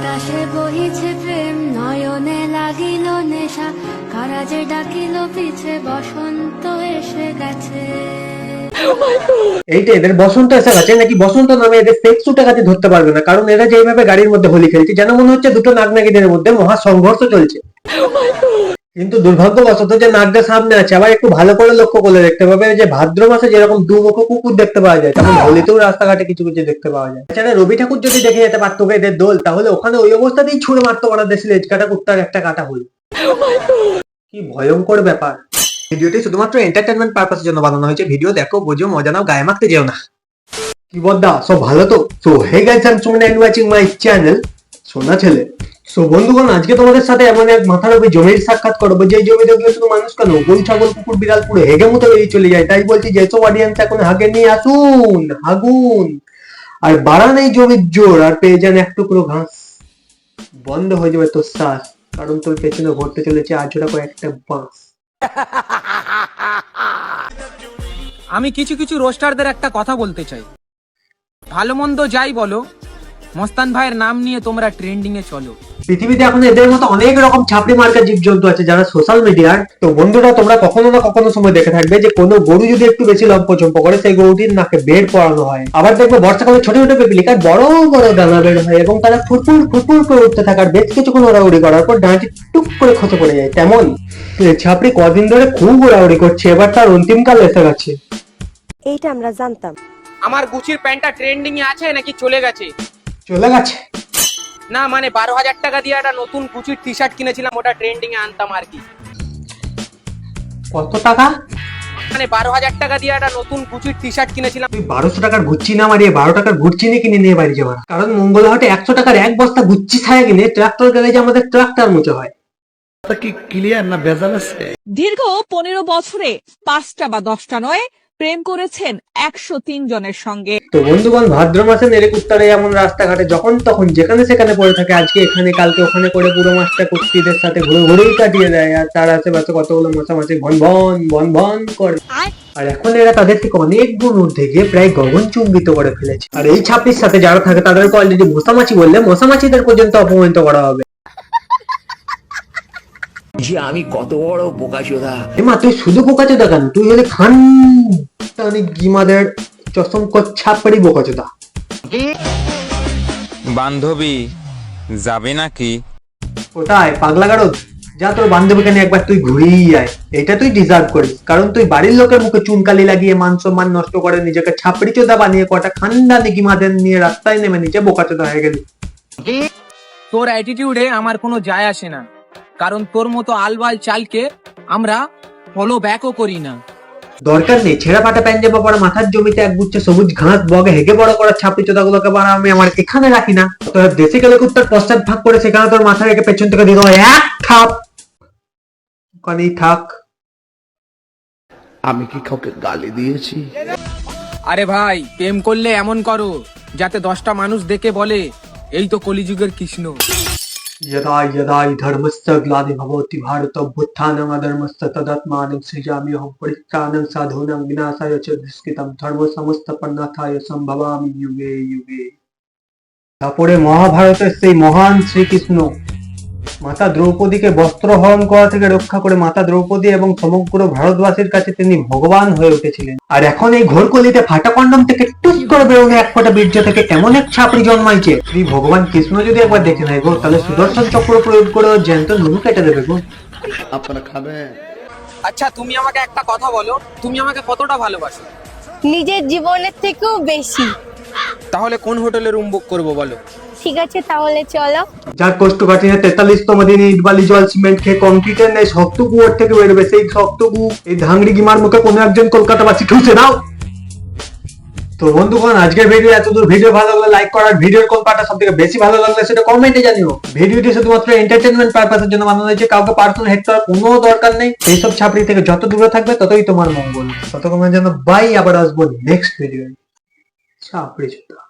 আকাশে বহিছে প্রেম, নয়নে লাগিল নেশা, কারা যে ডাকিল পিছে, বসন্ত এসে গেছে। এইটা এদের বসন্ত এসে গেছে নাকি বসন্ত নামে এদের ফেক শুটে কাছে ধরতে পারবে না, কারণ এরা যেভাবে গাড়ির মধ্যে হোলি খেলছে যেন মনে হচ্ছে দুটো নাগনাগিদের মধ্যে মহা সংঘর্ষ চলছে। কিন্তু দুর্ভাগ্যবশত যে নাগটা সামনে আছে, আবার একটু ভালো করে লক্ষ্য করলে দেখতে পাবে যে ভাদ্র মাসে যেরকম দুমুখো কুকুর দেখতে পাওয়া যায়, তেমন হোলিতেও রাস্তাঘাটে কিছু কিছু দেখতে পাওয়া যায়। এছাড়া রবি ঠাকুর যদি দেখে যেতে পারতো এদের দোল, তাহলে ওখানে ওই অবস্থাতেই ছুঁড়ে মারতো পারা দেশের লেজ কাটা কুত্তার একটা কাটা হল। কি ভয়ঙ্কর ব্যাপার। ভিডিওটি শুধুমাত্র এন্টারটেনমেন্ট পারপাসের জন্য বানানো হয়েছে। ভিডিও দেখো, বোঝো, মজা নাও, গায়ে মাখতে যেও না। কি বদ্দা, সব ভালো তো? So hey guys, I am Suman and watching my channel সোনা ছেলে। সো বন্ধুগণ, আজকে তোমাদের সাথে এমন এক মাথার উপরে জমির সাক্ষাৎ করবো, যে জমি দেখলে শুধু মানুষ কেন, গরু ছাগল কুকুর বিড়াল পুরো হেগে মতো বেরিয়ে চলে যায়। তাই বলছি, যেসব অডিয়েন্স এখন হাগে নিয়ে আসুন, হাগুন আর বাড়ান এই জমির জোর, আর পেয়ে যান এক টুকরো ঘাস। বন্ধ হয়ে যাবে তোর শ্বাস, কারণ তোর পেছনে ঘটতে চলেছে আজোড়া কয়েকটা বাঁশ। আমি কিছু কিছু রোস্টারদের একটা কথা বলতে চাই। ভালো মন্দ যাই বলো, মস্তান ভাইয়ের নাম নিয়ে তোমরা ট্রেন্ডিং এ চলো। পৃথিবীতে এখন এদের মতো অনেক রকম ছাপড়ি মার্কা জীবজন্তু আছে যারা সোশ্যাল মিডিয়ার। তো বন্ধুরা, তোমরা কখনো না কখনো সময় দেখে থাকবে যে কোনো গরু যদি একটু বেশি লম্পচম্প করে, সেই গরুটির নাকে বের পড়ানো হয়। আবার দেখবে বর্ষাকালে ছোট ছোট পিপিলিকার বড় বড় ডানা বের হয় এবং তারা ফুটফুর ফুটফুর করে উঠতে থাকার বেশ কিছুক্ষণ ওড়াউড়ি করার পর ডানাটি টুক করে খসে পড়ে যায়। তেমন ছাপড়ি কদিন ধরে খুব ওড়াউড়ি করছে, এবার তার অন্তিমকাল এসে গেছে। এইটা আমরা জানতাম। আমার গুচির প্যান্টটা ট্রেন্ডিং এ আছে নাকি চলে গেছে? চলে গেছে না মানে 12,000 টাকা দিয়ে একটা নতুন গুচির টি শার্ট কিনেছিলাম, ওটা ট্রেন্ডিং এ আনতাম আর কি। কত টাকা? মানে 12,000 টাকা দিয়ে একটা নতুন গুচির টি শার্ট কিনেছিলাম। তুই 1200 টাকার গুচ্ছি না মারিয়ে 12 টাকার গুচ্ছি নিয়ে কিনে নিয়ে বাড়ি যাওয়া, কারণ মঙ্গলহাটে 100 টাকার এক বস্তা গুচ্ছি ছায়া কিনে ট্রাক্টর গ্যারেজে আমাদের ট্রাক্টর মোচা হয়। কি ক্লিয়ার না ভেজাল আছে? দীর্ঘ 15 বছরে 5টা বা 10টা নয়, প্রেম করেছেন 103 জনের সঙ্গে। তো বন্ধুগণ, ভাদ্র মাসে নেড়ে কুত্তারা এমন রাস্তাঘাটে যখন তখন যেখানে সেখানে পড়ে থাকে, আজকে এখানে কালকে ওখানে করে পুরো মাসটা কুত্তিদের সাথে ঘুরে ঘুরেই কাটিয়ে দেয়, আর তার আশেপাশে কতগুলো মশামাছি ভন ভন ভন ভন করে। আর এখন এরা তাদের থেকে অনেক গুণ ঊর্ধ্বে গিয়ে প্রায় গগনচুম্বিত করে ফেলেছে। আর এই ছাপড়ির সাথে যারা থাকে তাদেরকে অলরেডি মশামাছি বললে মশামাছিদের পর্যন্ত অপমানিত করা হবে। যে আমি কত বড় বোকাচোদা! এমা, তুই শুধু বোকাচোদা কেন, তুই হলে খান গিমাদের চশম ছাপড়ি বোকাচোদা। বান্ধবী যাবে নাকি? কোথায় পাগলা গারদ? যা, তোর বান্ধবীকে নিয়ে একবার তুই ঘুরেই আয়। এটা তুই ডিজার্ভ করিস, কারণ তুই বাড়ির লোকের মুখে চুনকালি লাগিয়ে মান সম্মান নষ্ট করে নিজেকে ছাপড়ি চোদা বানিয়ে কটা খান্ডানি গিমাদের নিয়ে রাস্তায় নেমে নিচে বোকাচোদা হয়ে গেলি। তোর অ্যাটিটিউডে আমার কোনো যায় আসে না, কারণ তোর মতো আলবাল চালকে আমরা ফলো ব্যাকও করি না। দরকার নেই ছেঁড়া ফাটা প্যান্জামা পরা মাথার জমিতে একগুচ্ছ সবুজ ঘাস বগে হেগে বড় করা ছাপড়ি চোদাগুলোকে বানা আমি আমার এখানে রাখি না। তোর দেশে গেলে কুত্তার পশ্চাৎ ভাগ করে সেখানে তোর মাথা রেখে পেছন থেকে দিতে হয় এক থাপ। ওখানেই থাক। আমি কি কাউকে গালি দিয়েছি? আরে ভাই, প্রেম করলে এমন করো যাতে 10টা মানুষ দেখে বলে এই তো কলিযুগের কৃষ্ণ। यदा यदा हि धर्मस्य ग्लानिर्भवति भारतोत्थानम् अधर्मस्य तदात्मानं सृजाम्यहं परित्राणं साधूनां विनाशाय च दुष्कृतं धर्मसंस्थापनार्थाय सम्भवामि युगे युगे। তারপরে মহাভারতের সেই মহান শ্রীকৃষ্ণ মাতা দ্রৌপদীকে বস্ত্র হরণ করা থেকে রক্ষা করে মাতা দ্রৌপদী এবং সমগ্র ভারতবাসীর কাছে তিনি ভগবান হয়ে উঠেছিলেন। আর এখন এই ঘোরকলিতে ফাটা কন্ডম থেকে টুস করে বেরোনো এক ফোঁটা বীর্য থেকে এমন এক ছাপড়ি জন্মাইছে, শ্রী ভগবান কৃষ্ণ যদি একবার দেখে নেয় গো, তাহলে সুদর্শন চক্র প্রয়োগ করে জ্যান্ত নুনু কেটে দেবে গো। আপনারা খাবেন? আচ্ছা তুমি আমাকে একটা কথা বলো, তুমি আমাকে কতটা ভালোবাসো? নিজের জীবনের থেকেও বেশি। তাহলে কোন হোটেলে রুম বুক করবো বলো? ঠিক আছে, তাহলে চলো। যার কোষ্ঠকাঠিন্য 43তম দিনে ইট বালি জল সিমেন্ট খেয়ে কংক্রিটের নেই শক্ত কুয়োর থেকে বেরোবে, সেই শক্ত কু এই ধাংড়ি গিমার মুখে কোনো একজন কলকাতাবাসী ঠুসে দাও। তো বন্ধুগণ, আজকের ভিডিও এতদূর। ভিডিও ভালো লাগলে লাইক করার, ভিডিওর কোন পার্টটা সবথেকে বেশি ভালো লাগলে সেটা কমেন্টে জানিও। ভিডিওটি শুধুমাত্র এন্টারটেইনমেন্ট পারপাসের জন্য বানানো হয়েছে, কাউকে পার্সোনাল হেড করার কোনো দরকার নেই। এইসব ছাপড়ি থেকে যত দূরে থাকবে ততই তোমার মঙ্গল। ততক্ষণের জন্য বাই, আবার আসবো নেক্সট ভিডিও। ছাপড়ি চোদা।